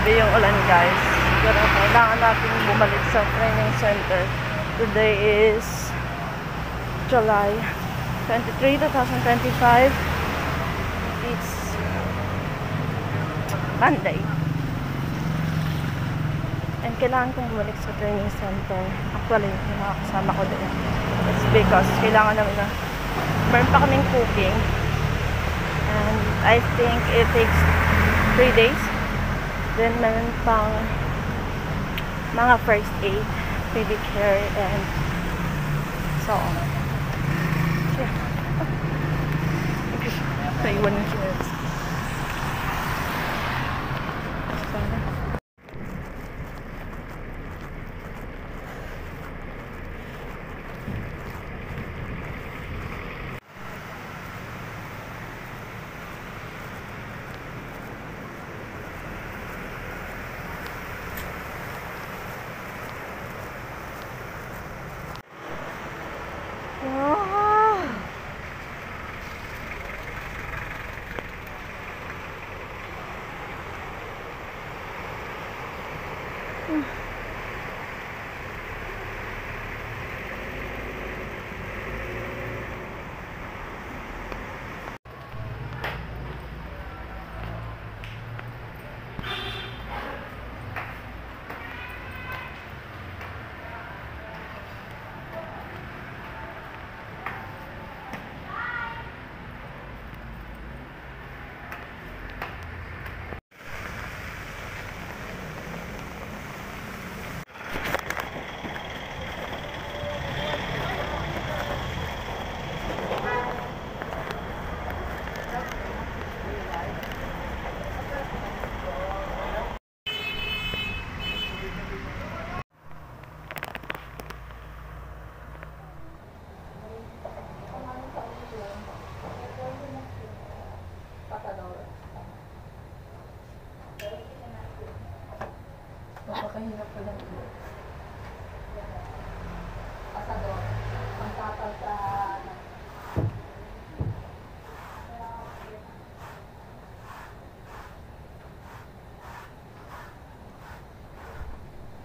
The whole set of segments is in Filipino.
grabe yung ulan guys. Pero kailangan natin bumalik sa training center. Today is July 23, 2025. It's Monday. And kailangan kong bumalik sa training center. Actually, yung mga kasama ko din. It's because kailangan namin na meron pa kaming cooking. And I think it takes 3 days. Then meron pang mga first aid, pedicure, and so on. Yeah. So, iwan yung chairs. Napakahirap ko lang ito. Pasador. Ang tatal sa...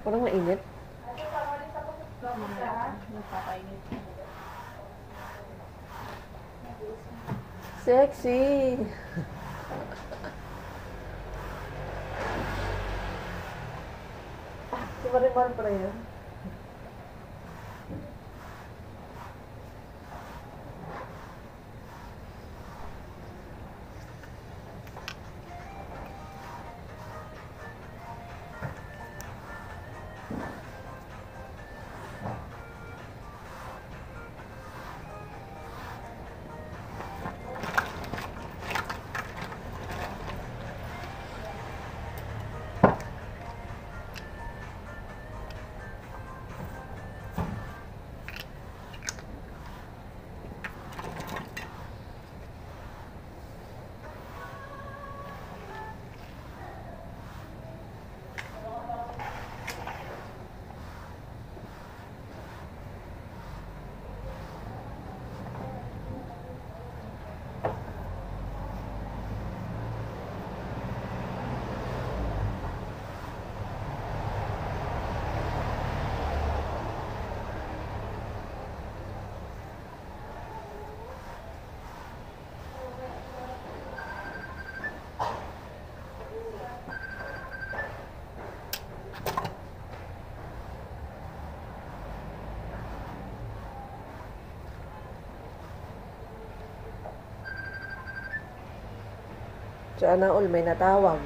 Parang mainit. Nagpapainit. Sexy! Si Marimar pa rin yun. Sana all may natawag.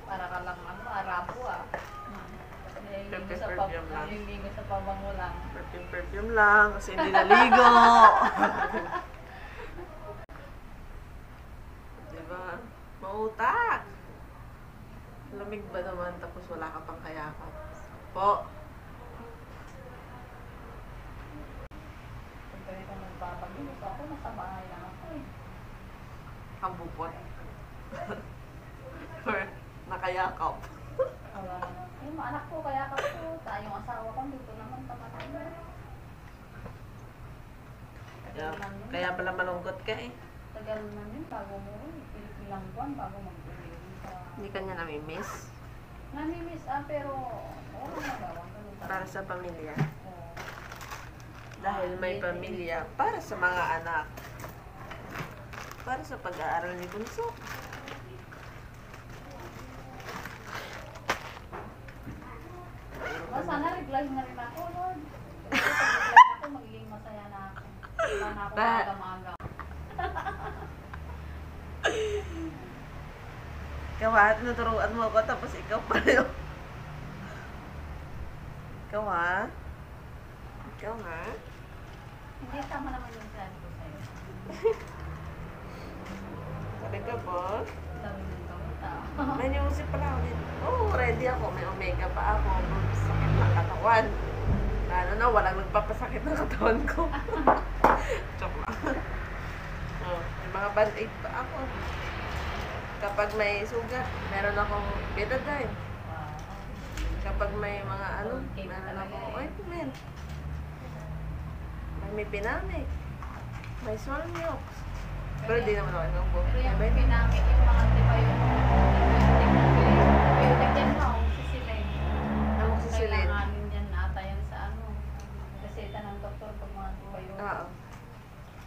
Para ka lang arapo ah. Perfume lang. Naliligo sa pabango lang. Perfume lang kasi hindi naligo. Diba? Mautak. Lamig ba naman tapos wala ka pang kayakap? Po. Pag ganito nagpapagino ako, nasa bahay lang ako eh. Kabupot. Or nakayakap. Yung mga anak ko, kaya ako, tayong asawa ko, dito naman tamatay na. Kaya pala malungkot ka eh. Tagal na yun, bago mo, ilang buwan, bago mag-uwi sa... Hindi ka niya namimiss. Namimiss pero wala magawa. Ganun talaga. Para sa pamilya. Oo. Dahil may pamilya. Para sa mga anak. Para sa pag-aaral ni Bunso. Sana reply na rin ako, Lord. Kasi pag reply ako, magiging masaya na ako. Wala na ako maaga-maaga. Ikaw ha, tinuturuan mo ako tapos ikaw pa rin. Ikaw ha? Ikaw ha? Hindi, tama naman yung sinabi ko sa'yo. Sabi ka po? Sabi ng kamita. May news pala ako dito. Oh, ready ako. May omega pa ako. Sakit ng katawan. Lalo na, walang nagpapasakit ng katawan ko. Joke lang. Oh, may mga band-aid pa ako. Kapag may sugat, meron akong betadine. Kapag may mga ano, meron akong ointment. May pinamig. May Solmiox. Pero di naman ako inubo. Pero yung pinamit yung mga antibiotic yan na, sisilay. Amoxicillin. Kailanganin yan ata yan sa ano. Reseta ng doktor pag mga antibiotic. Oo.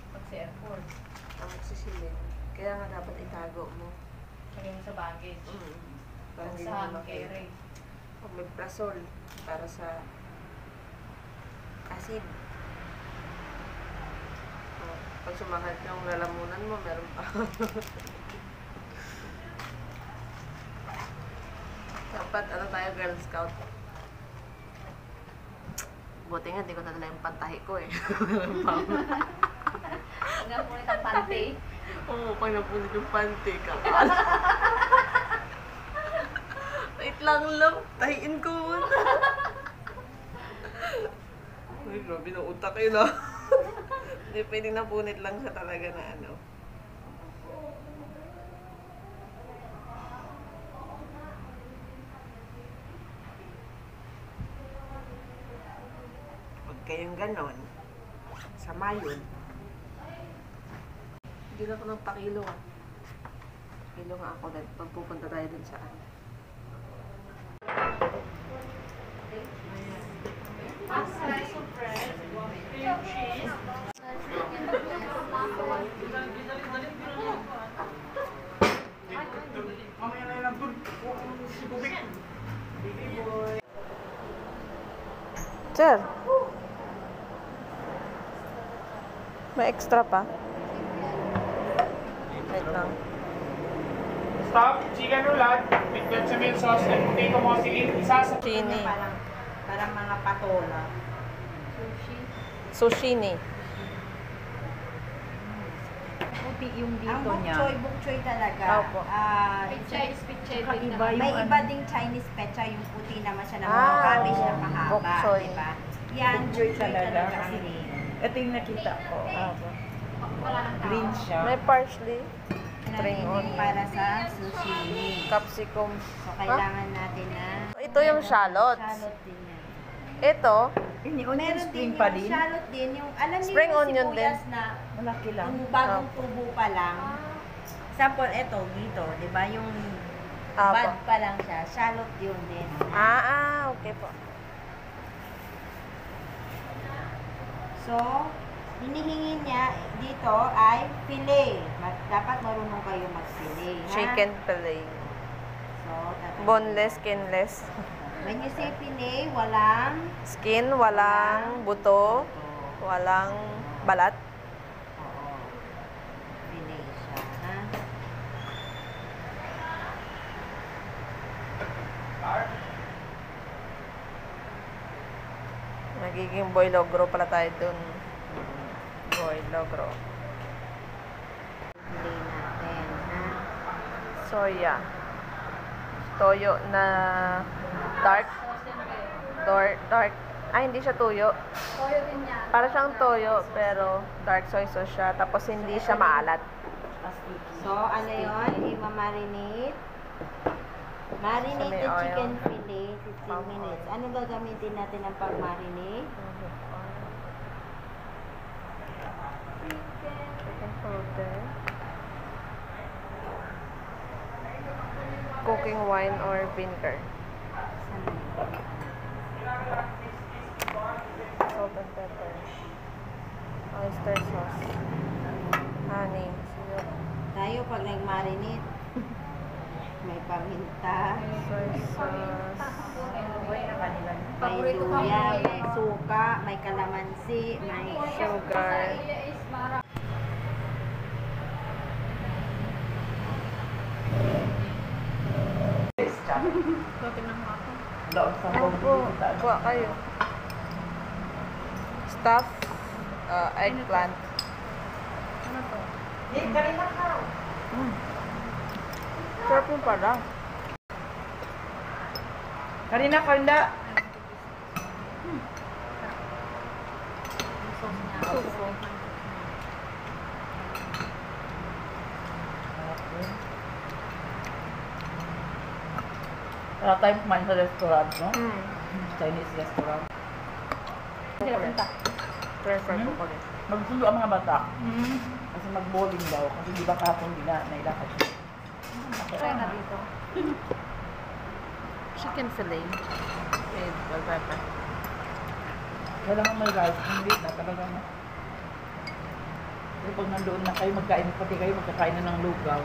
Pag sa airport. Amoxicillin. Kaya nga dapat itago mo. Lagay mo sa baggage. Para Pag hindi sa mo hand makita. carry. Omeprazole para sa acid. Oh, pag sumakit yung lalamunan mo, meron pa. Dapat ano tayo, Girl Scout. Buti nga, hindi ko nadala yung pantahi ko eh. Huwag nga punit ang panty. Oo, pag napunit yung panty, kakal. Wait lang, love. Tahiin ko muna. Ay, grabe na utak yun ah. Hindi pwedeng napunit lang siya talaga na ano. Huwag kayong ganon. Sama yun. Hindi na ako nagpakilo ah. Pakilo nga ako dahil pagpupunta tayo dun sa ano. Sir, may extra pa? Wait lang. Stop, chicken roulade, with bechamel sauce and potato mozzarella, isa sa Chini. Parang mga patola. Sushini. Puti yung dito Ang niya. bok choy talaga. Opo. Pichay is pichay din Kakaiba naman. May yung iba ano. ding Chinese pecha, yung puti naman siya na Ah, mga cabbage na bok pahaba, choy. di ba? Yan, Bok choy bok choy talaga. talaga. Kasi ito yung nakita ko. Wala nang tao. Green siya. May parsley, spring Natin onion, para sa sushi. capsicum. So, kailangan natin na... Ito yung shallots. Shallot din yan. Ito, Ini onion Meron spring din pa yung din. shallot din. Yung, alam niyo Spring yung onion sibuyas na Malaki lang. yung bagong tubo pa lang. Example, eto, dito, di ba? Yung Apo. bud pa lang siya. Shallot yun din. Okay po. So, hinihingi niya dito ay fillet. Dapat marunong kayo mag-fillet. ha? Chicken fillet. So, tatanggalin. Boneless, skinless. When you say fillet, walang Skin, walang buto. Walang balat. Oo. Fillet siya, ha? Nagiging boy logro pala tayo dun. Boy logro. Fillet natin, ha? Soya. Toyo na dark. Dark. Ay, hindi siya tuyo. Toyo din niya. Para siyang toyo, pero dark soy sauce siya. Tapos hindi siya maalat. So, ano yun? I-marinate. Marinated Sa may oil. chicken fillet, 15 minutes. Ano gagamitin natin ang pag-marinate? Chicken powder. Cooking wine or vinegar. Salt and pepper. Oyster sauce. Honey. Syrup. Tayo pag nag-marinate, may paminta, Soy sauce. may luya, may suka, may kalamansi, may Sugar. Is mara. Opo. Kuha kayo. Stuff. Eggplant. Ano to? Sarap yung pala. Kanina ka hindi. Suso. Wala tayong kumain sa restaurant, no? Hmm. Chinese restaurant. Sila punta. Prefer ko ko rin. Magsundo ang mga bata. Kasi mag-bowling daw. Kasi di ba kahapon di na nailakad siya. Try na dito. Chicken fillet. With bell pepper. Kailangan may rice. Hindi na talaga na. Pero pag nandoon na kayo, magkain pati kayo, magkakain na ng lugaw.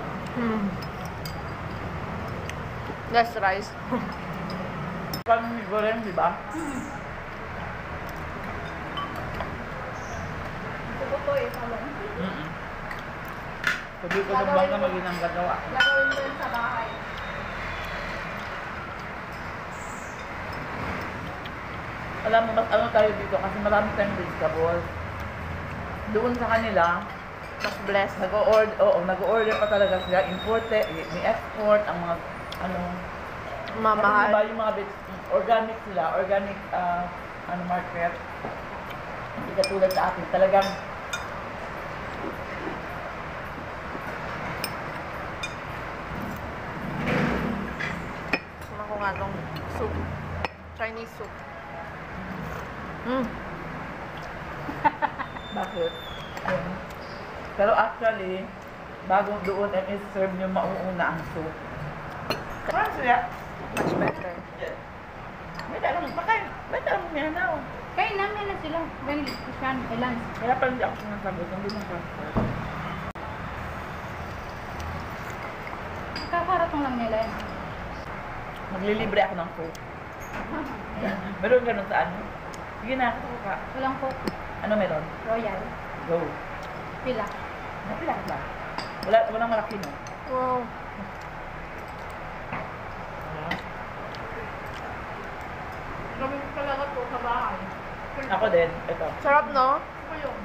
Less rice. Parang may goreng, di ba? Ito po eh, talong. Sabi ko sa bangka mag-inang gagawa. Gagawin ko yun sa bahay. Alam mo, mas ano tayo dito kasi marami tayong vegetables. Doon sa kanila, Mas blessed. nag-order pa talaga sila, imported, ni-export, ang mga, ano, Mamahal. Diba yung mga organic sila, organic, market. Hindi katulad sa atin, talagang, Ano ko nga tong soup. Chinese soup. bakit? Ayun. Pero actually, bago doon ay serve nyo mauuna ang soup. Parang siya, Much better. may talong, may talong niya na. Kaya namin na sila. Ganun, Christian, ilan? Kaya pala hindi ako sinasagot, hindi mo transfer. Kakaratong lang nila yan. Maglilibre ako ng coke. Meron ganun sa ano? Sige na, ako ka. Walang coke. Ano meron? Royal. Go. Pila. Napila ka ba? Walang malaki no? Wow. Gawin ko talaga po sa bahay. Ako din, ito. Sarap, no? Ito yung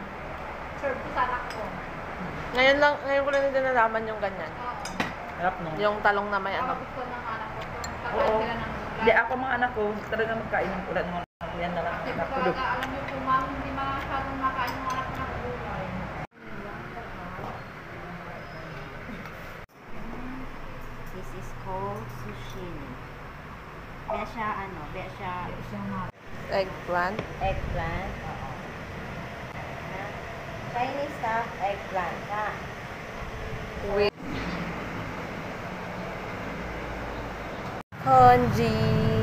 serve ko sa anak ko. Ngayon ko lang din nalaman yung ganyan. Oo. Harap no? Yung talong na may Ang ano. gusto ng anak ko. Kung Oo. kakain sila ng Hindi, ako mga anak ko, talaga magkain ng ulan ng mga anak ko. Yan na lang. Kasi Anak ko. talaga, alam niyo po, ma'am, hindi masyadong makain ng anak ng gulay. This is called sushi. Be siya Eggplant. eggplant. Oo. Ha? Chinese stuff, eggplant, ha? With Konji.